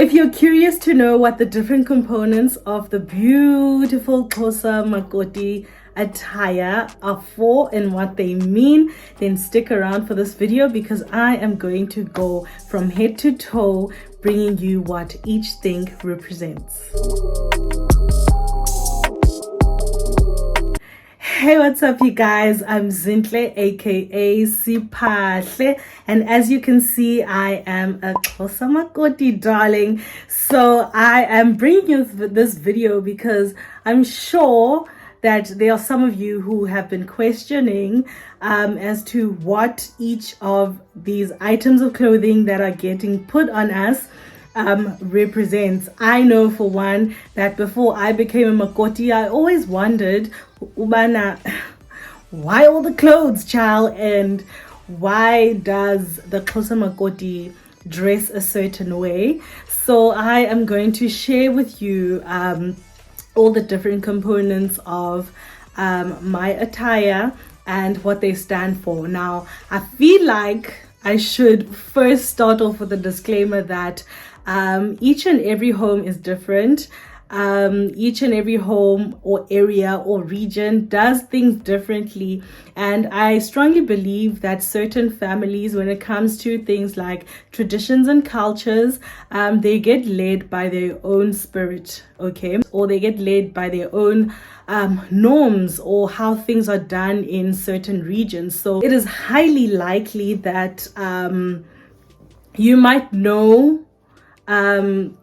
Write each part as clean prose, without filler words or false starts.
If you're curious to know what the different components of the beautiful Xhosa Makoti attire are for and what they mean, then stick around for this video because I am going to go from head to toe, bringing you what each thing represents. Hey, what's up you guys? I'm Zintle aka Sipahle, and as you can see I am a Xhosa Makoti darling. So I am bringing you this video because I'm sure that there are some of you who have been questioning as to what each of these items of clothing that are getting put on us represents. I know for one that before I became a Makoti, I always wondered, Ubana, why all the clothes, child, and why does the Xhosa Makoti dress a certain way? So I am going to share with you all the different components of my attire and what they stand for. Now, I feel like I should first start off with a disclaimer that each and every home is different. Each and every home or area or region does things differently, and I strongly believe that certain families, when it comes to things like traditions and cultures, they get led by their own spirit, okay, or they get led by their own norms or how things are done in certain regions. So it is highly likely that you might know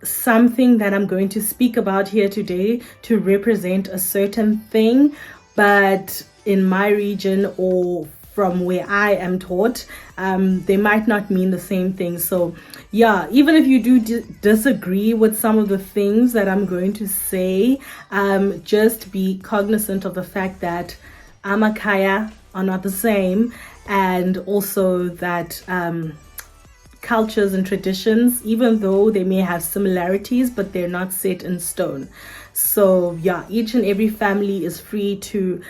something that I'm going to speak about here today to represent a certain thing, but in my region or from where I am taught, they might not mean the same thing. So yeah, even if you do disagree with some of the things that I'm going to say, just be cognizant of the fact that Amakaya are not the same, and also that cultures and traditions, even though they may have similarities, but they're not set in stone. So yeah, each and every family is free to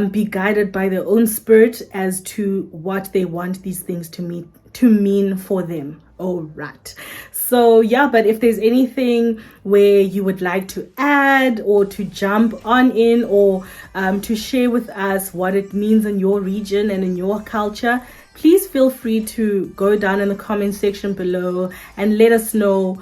be guided by their own spirit as to what they want these things to mean for them. All right. So yeah, but if there's anything where you would like to add or to jump on in, or to share with us what it means in your region and in your culture, please feel free to go down in the comment section below and let us know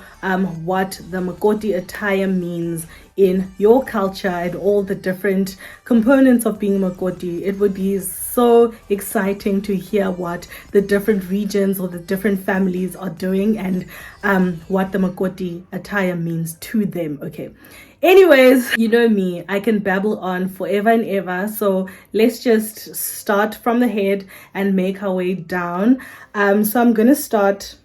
what the Makoti attire means in your culture and all the different components of being Makoti. It would be so exciting to hear what the different regions or the different families are doing and what the Makoti attire means to them. Okay. Anyways, you know me, I can babble on forever and ever, so let's just start from the head and make our way down. So I'm gonna start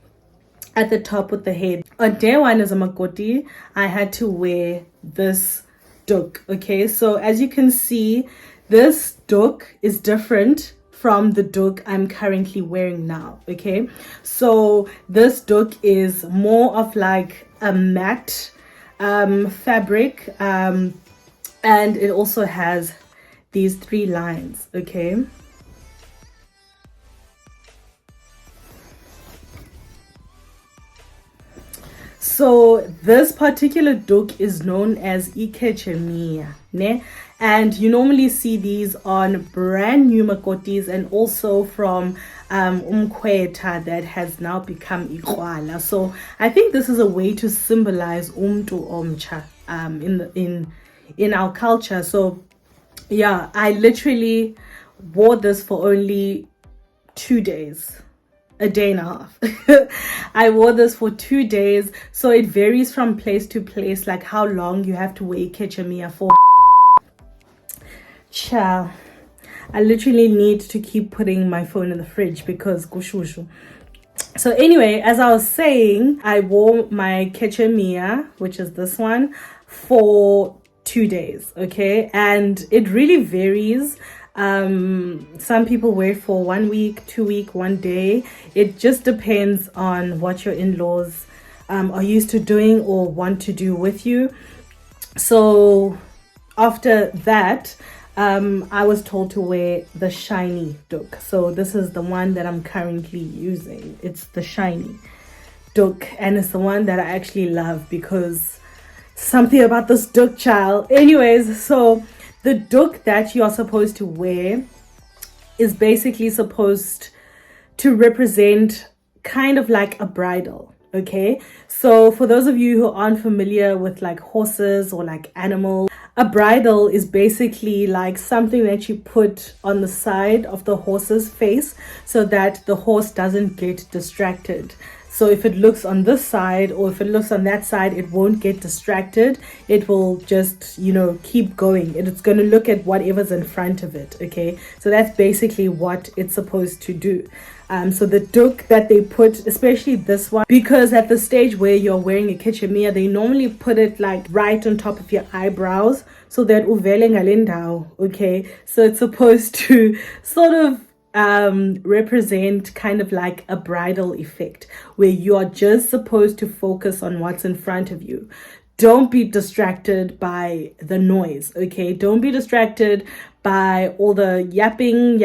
at the top with the head. On day one as a Makoti, I had to wear this duk. Okay, so as you can see, this duk is different from the duk I'm currently wearing now. Okay, so this duk is more of like a matte fabric, and it also has these 3 lines. Okay, so this particular duk is known as ikechemia, ne? And you normally see these on brand new Makotis and also from umkweta that has now become ikwala. So I think this is a way to symbolize umtu omcha in our culture. So yeah, I literally wore this for only 2 days, a day and a half. I wore this for 2 days, so it varies from place to place, like how long you have to wear kechemia for. Ciao. I literally need to keep putting my phone in the fridge because gushushu. So anyway, as I was saying, I wore my kechemia, which is this one, for 2 days. Okay, and it really varies. Some people wear it for 1 week, 2 week, 1 day. It just depends on what your in-laws are used to doing or want to do with you. So after that, I was told to wear the shiny duk. So this is the one that I'm currently using. It's the shiny. duk, and it's the one that I actually love because something about this duk, child. Anyways, so the duk that you are supposed to wear is basically supposed to represent kind of like a bridle. Okay, so for those of you who aren't familiar with like horses or like animals, a bridle is basically like something that you put on the side of the horse's face so that the horse doesn't get distracted. So if it looks on this side or if it looks on that side, it won't get distracted. It will just, keep going. It's going to look at whatever's in front of it. Okay, so that's basically what it's supposed to do. So the duk that they put, especially this one, because at the stage where you're wearing a kitchamia, they normally put it like right on top of your eyebrows so that uvele ngalendao. Okay, so it's supposed to sort of represent kind of like a bridal effect where you are just supposed to focus on what's in front of you. Don't be distracted by the noise. Okay, don't be distracted by all the yapping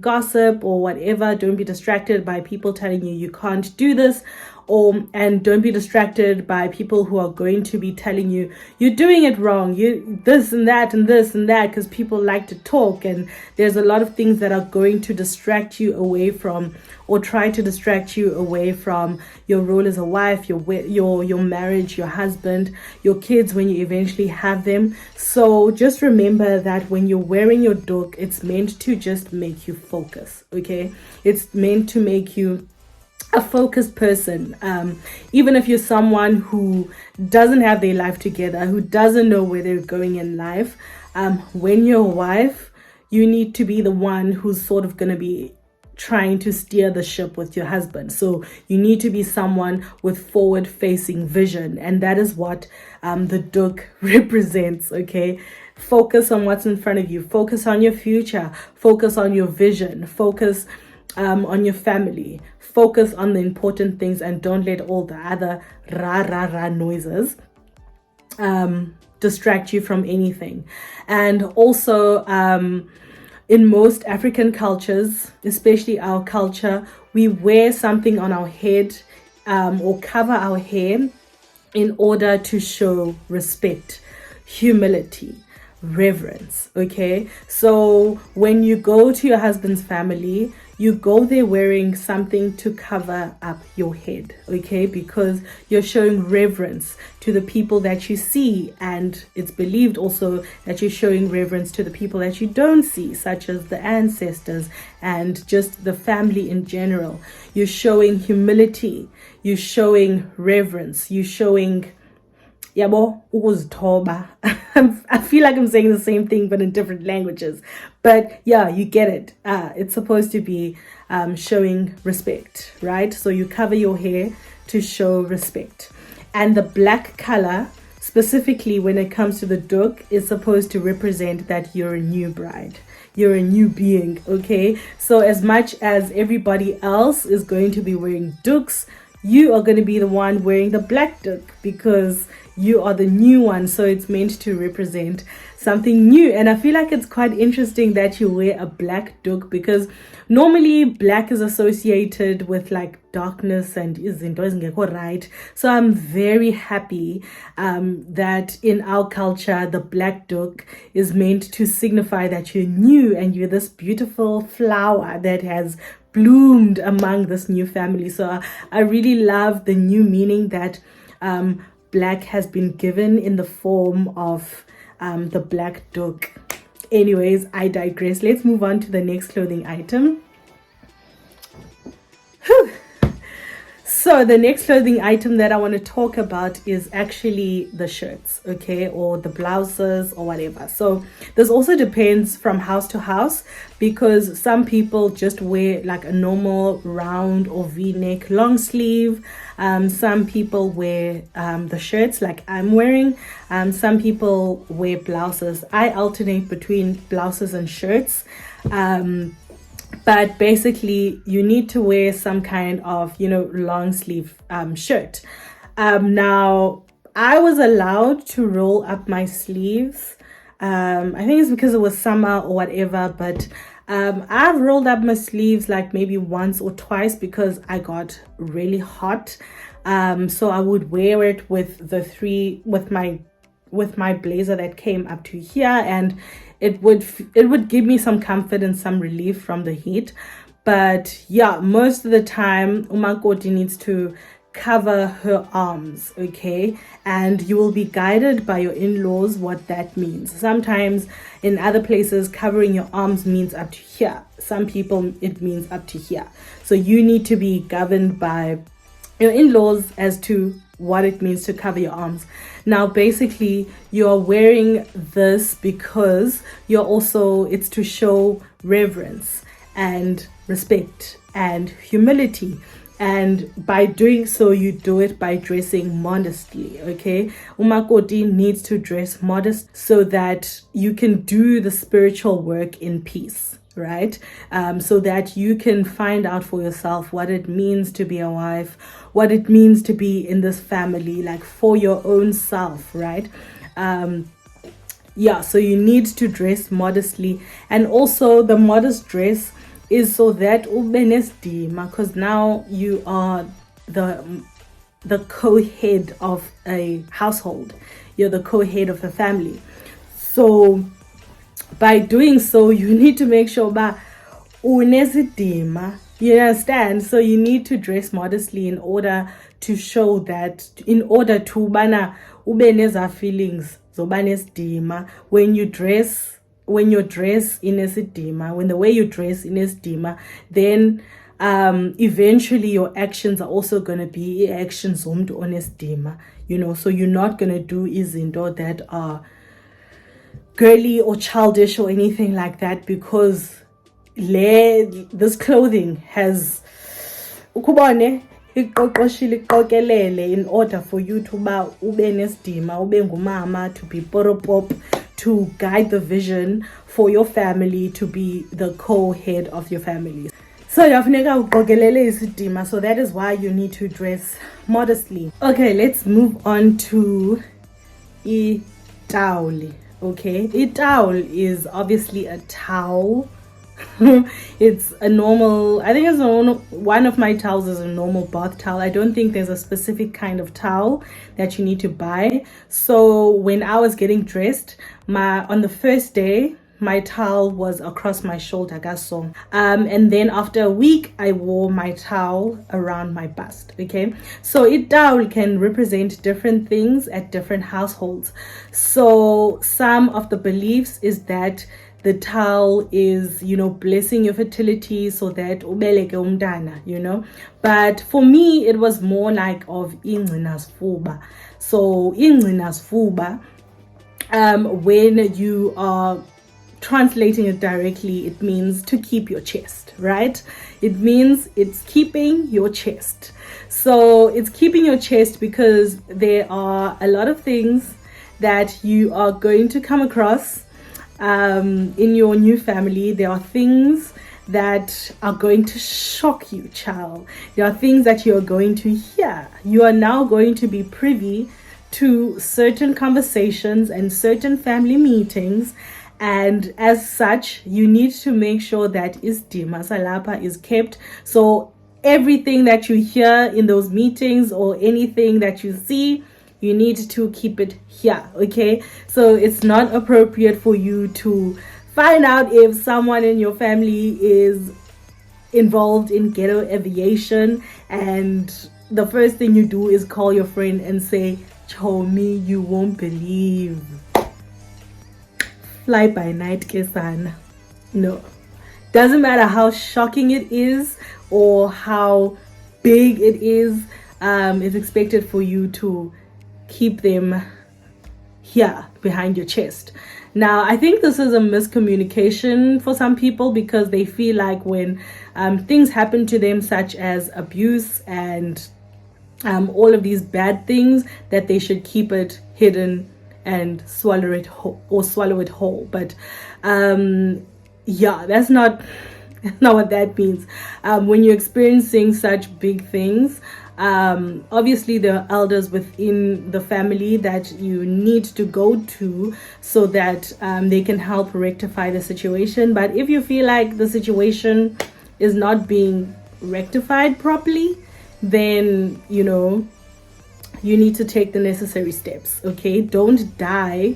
gossip or whatever. Don't be distracted by people telling you can't do this, and don't be distracted by people who are going to be telling you you're doing it wrong, you this and that and this and that, because people like to talk, and there's a lot of things that are going to distract you away from, or try to distract you away from your role as a wife, your marriage, your husband, your kids when you eventually have them. So just remember that when you're wearing your duk, it's meant to just make you focus. Okay, it's meant to make you a focused person. Even if you're someone who doesn't have their life together, who doesn't know where they're going in life, when you're a wife, you need to be the one who's sort of going to be trying to steer the ship with your husband. So you need to be someone with forward facing vision, and that is what the duk represents. Okay, focus on what's in front of you, focus on your future, focus on your vision, focus on your family, focus on the important things, and don't let all the other ra noises distract you from anything. And also in most African cultures, especially our culture, we wear something on our head or cover our hair in order to show respect, humility, reverence. Okay, so when you go to your husband's family, you go there wearing something to cover up your head. Okay, because you're showing reverence to the people that you see, and it's believed also that you're showing reverence to the people that you don't see, such as the ancestors and just the family in general. You're showing humility, you're showing reverence, you're showing yabo ukuzithoba. I feel like I'm saying the same thing but in different languages, but yeah, you get it. It's supposed to be showing respect, right? So you cover your hair to show respect. And the black color, specifically when it comes to the duk, is supposed to represent that you're a new bride, you're a new being. Okay, so as much as everybody else is going to be wearing duks, you are going to be the one wearing the black duk because you are the new one. So it's meant to represent something new. And I feel like it's quite interesting that you wear a black duk, because normally black is associated with like darkness and isn't right. So I'm very happy that in our culture the black duk is meant to signify that you're new and you're this beautiful flower that has bloomed among this new family. So I really love the new meaning that black has been given in the form of the black duk. Anyways, I digress. Let's move on to the next clothing item. Whew. So the next clothing item that I want to talk about is actually the shirts, okay, or the blouses or whatever. So this also depends from house to house, because some people just wear like a normal round or v-neck long sleeve. Some people wear the shirts like I'm wearing. Some people wear blouses. I alternate between blouses and shirts. But basically you need to wear some kind of, long sleeve shirt. Now I was allowed to roll up my sleeves. I think it's because it was summer or whatever, but I've rolled up my sleeves like maybe once or twice because I got really hot. So I would wear it with my blazer that came up to here, and it would give me some comfort and some relief from the heat. But yeah, most of the time umakoti needs to cover her arms, okay? And you will be guided by your in-laws what that means. Sometimes in other places covering your arms means up to here. Some people it means up to here. So you need to be governed by your in-laws as to what it means to cover your arms. Now basically you're wearing this because it's to show reverence and respect and humility. And by doing so, you do it by dressing modestly, okay? Umakoti needs to dress modest so that you can do the spiritual work in peace, right? So that you can find out for yourself what it means to be a wife, what it means to be in this family, like for your own self, right? So you need to dress modestly. And also the modest dress is so that because now you are the co-head of a household. You're the co-head of the family. So by doing so, you need to make sure unesidima. You understand? So you need to dress modestly in order to show that, in order to bana ubeneza feelings zobanesidima when you dress in esidima, when the way you dress in esidima, then eventually your actions are also going to be actions zomntu onesidima, so you're not going to do izinto that are girly or childish or anything like that, because this clothing has ukubone in order for you to ube nesidima, ube ngumama, to be poropop, to guide the vision for your family, to be the co-head of your family. So that is why you need to dress modestly. Okay, let's move on to itawuli. Okay, itawuli is obviously a towel. It's a normal, I think one of my towels is a normal bath towel. I don't think there's a specific kind of towel that you need to buy. So when I was getting dressed, on the first day, my towel was across my shoulder, and then after a week I wore my towel around my bust. Okay, so towel can represent different things at different households. So some of the beliefs is that the towel is, blessing your fertility so that ubeleke umntana, but for me it was more like of ingcina's fuba. So ingcina's fuba, when you are translating it directly, it means to keep your chest, right? It means it's keeping your chest. So it's keeping your chest because there are a lot of things that you are going to come across in your new family. There are things that are going to shock you, child. There are things that you are going to hear. You are now going to be privy to certain conversations and certain family meetings, and as such you need to make sure that isidima salapha is kept. So everything that you hear in those meetings or anything that you see, you need to keep it here, okay? So it's not appropriate for you to find out if someone in your family is involved in ghetto aviation and the first thing you do is call your friend and say, Chomi, you won't believe. Fly by night, kesana. No. Doesn't matter how shocking it is or how big it is, it's expected for you to keep them here behind your chest. Now, I think this is a miscommunication for some people because they feel like when things happen to them, such as abuse and all of these bad things, that they should keep it hidden and swallow it whole. But that's not what that means. When you're experiencing such big things, Obviously there are elders within the family that you need to go to so that they can help rectify the situation. But if you feel like the situation is not being rectified properly, then you need to take the necessary steps. Okay, don't die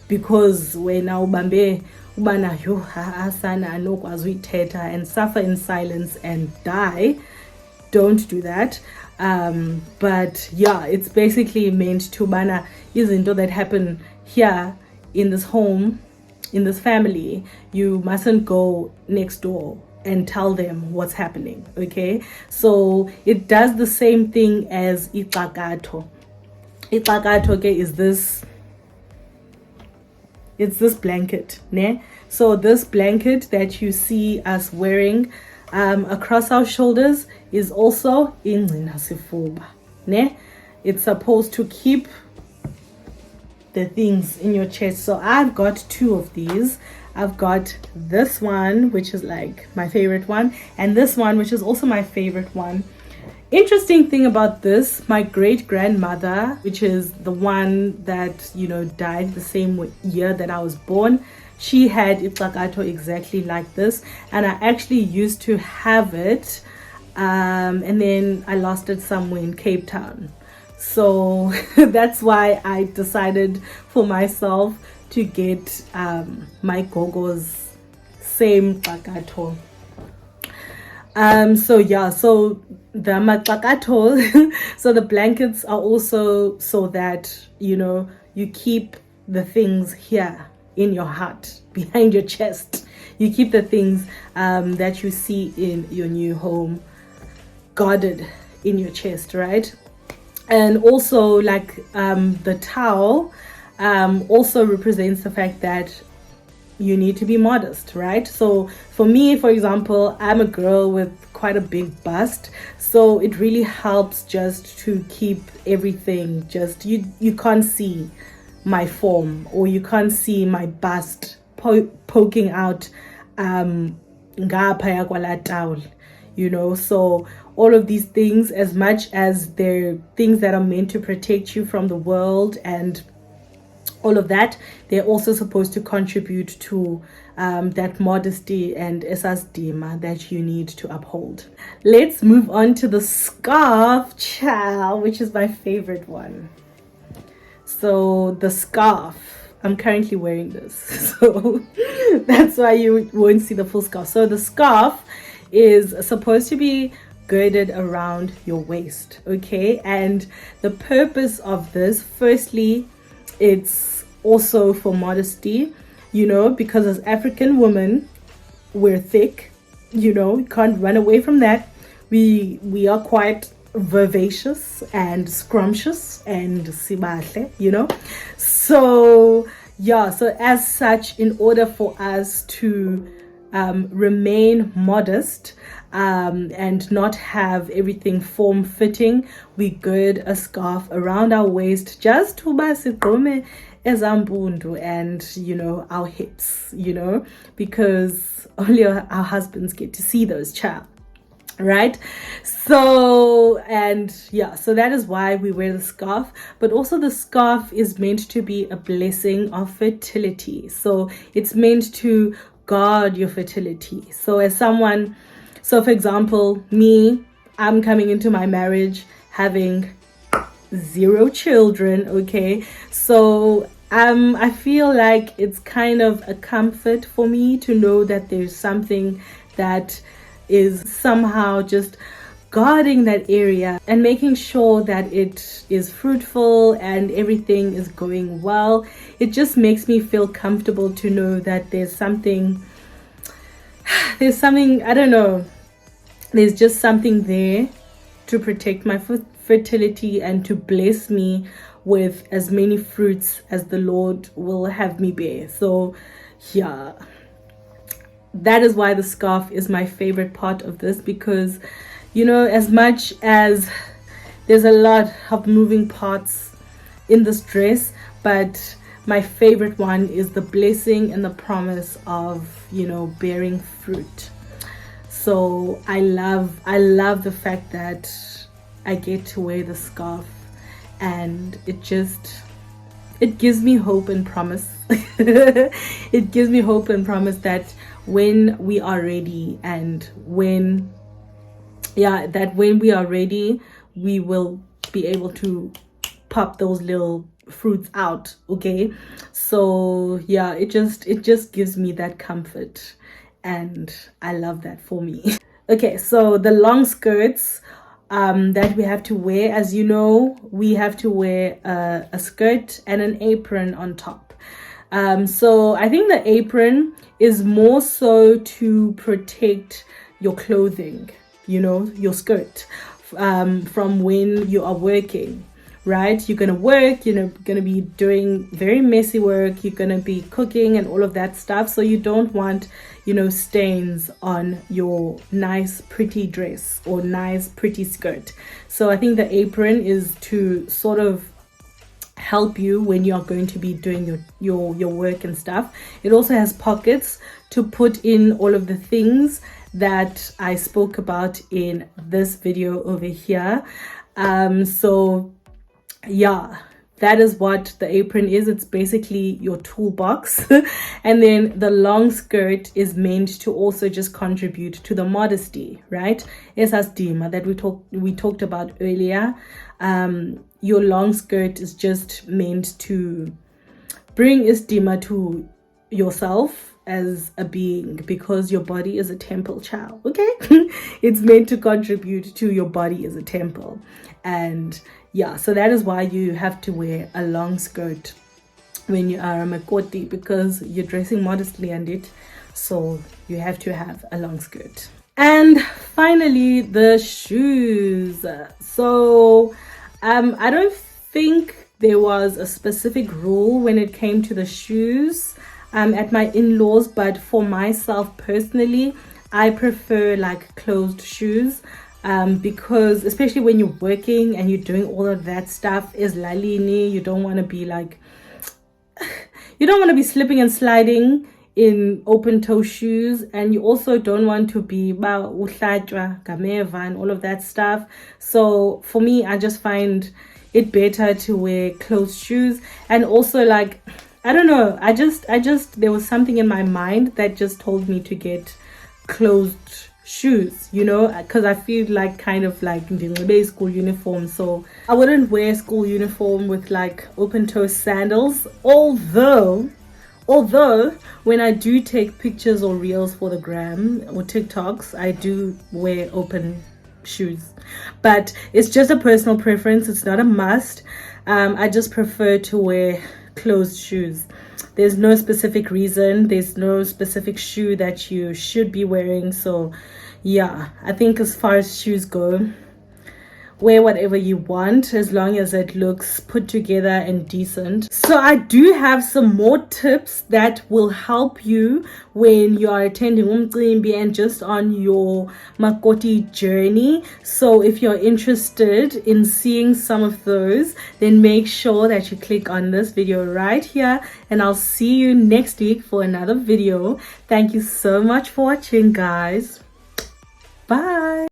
because wena ubambe ubana yo asana anokwazi uyithetha and suffer in silence and die. Don't do that. But yeah, it's basically meant to bana izinto that happen here in this home, in this family. You mustn't go next door and tell them what's happening. Okay, so it does the same thing as ixakato. Ixakato is this, it's this blanket, ne? So this blanket that you see us wearing across our shoulders is also ingcina sifuba, ne? It's supposed to keep the things in your chest. So I've got two of these. I've got this one, which is like my favorite one, and this one, which is also my favorite one. Interesting thing about this, my great grandmother, which is the one that died the same year that I was born, she had ixakato exactly like this, and I actually used to have it, and then I lost it somewhere in Cape Town. So that's why I decided for myself to get my gogo's same ixakato. So the matlakato, so the blankets are also so that you keep the things here in your heart, behind your chest. You keep the things that you see in your new home guarded in your chest, right? And also like the towel also represents the fact that you need to be modest, right? So for me, for example, I'm a girl with quite a big bust, so it really helps just to keep everything just you can't see my form, or you can't see my bust poking out ngaphaya kwala towel, so all of these things, as much as they're things that are meant to protect you from the world and all of that, they're also supposed to contribute to that modesty and esasdima that you need to uphold. Let's move on to the scarf, child, which is my favorite one. So the scarf, I'm currently wearing this, so that's why you won't see the full scarf. So the scarf is supposed to be girded around your waist, okay? And the purpose of this, firstly, it's also for modesty, because as African women, we're thick, you can't run away from that. We are quite vivacious and scrumptious and sibahle, so as such, in order for us to remain modest and not have everything form-fitting, we gird a scarf around our waist just to basigome ezambundu and our hips, because only our husbands get to see those, child, right? So that is why we wear the scarf. But also the scarf is meant to be a blessing of fertility, so it's meant to guard your fertility. So for example, me, I'm coming into my marriage having 0 children, okay? So I feel like it's kind of a comfort for me to know that there's something that is somehow just guarding that area and making sure that it is fruitful and everything is going well. It just makes me feel comfortable to know that there's something, I don't know, there's just something there to protect my fertility and to bless me with as many fruits as the Lord will have me bear. So that is why the scarf is my favorite part of this, because as much as there's a lot of moving parts in this dress, but my favorite one is the blessing and the promise of bearing fruit. So I love the fact that I get to wear the scarf, and it gives me hope and promise. It gives me hope and promise that when we are ready, and when we are ready, we will be able to pop those little fruits out. Okay, so yeah, it just gives me that comfort, and I love that for me. Okay, so the long skirts that we have to wear, as you know, we have to wear a skirt and an apron on top. So I think the apron is more so to protect your clothing, your skirt, from when you are working, right? You're gonna work, gonna be doing very messy work, you're gonna be cooking and all of that stuff, so you don't want stains on your nice pretty dress or nice pretty skirt. So I think the apron is to sort of help you when you are going to be doing your work and stuff. It also has pockets to put in all of the things that I spoke about in this video over here. So yeah, that is what the apron is. It's basically your toolbox. And then the long skirt is meant to also just contribute to the modesty, right? Esas dima that we talked about earlier. Your long skirt is just meant to bring istima to yourself as a being, because your body is a temple, child. Okay. It's meant to contribute to your body as a temple. And yeah, so that is why you have to wear a long skirt when you are a makoti, because you're dressing modestly and it, so you have to have a long skirt. And finally, the shoes. So I don't think there was a specific rule when it came to the shoes at my in-laws, but for myself personally, I prefer like closed shoes. Because especially when you're working and you're doing all of that stuff, is lalini, you don't want to be like, you don't want to be slipping and sliding in open toe shoes, and you also don't want to be gameva and all of that stuff. So for me, I just find it better to wear closed shoes. And also, like, I don't know, I just there was something in my mind that just told me to get closed shoes, because I feel like kind of like the school uniform, so I wouldn't wear school uniform with like open toe sandals, although when I do take pictures or reels for the gram or TikToks, I do wear open shoes, but it's just a personal preference. It's not a must. I just prefer to wear closed shoes. There's no specific reason, there's no specific shoe that you should be wearing. So yeah, I think as far as shoes go, wear whatever you want as long as it looks put together and decent. So I do have some more tips that will help you when you are attending umcimbi and just on your makoti journey. So if you're interested in seeing some of those, then make sure that you click on this video right here, and I'll see you next week for another video. Thank you so much for watching, guys. Bye.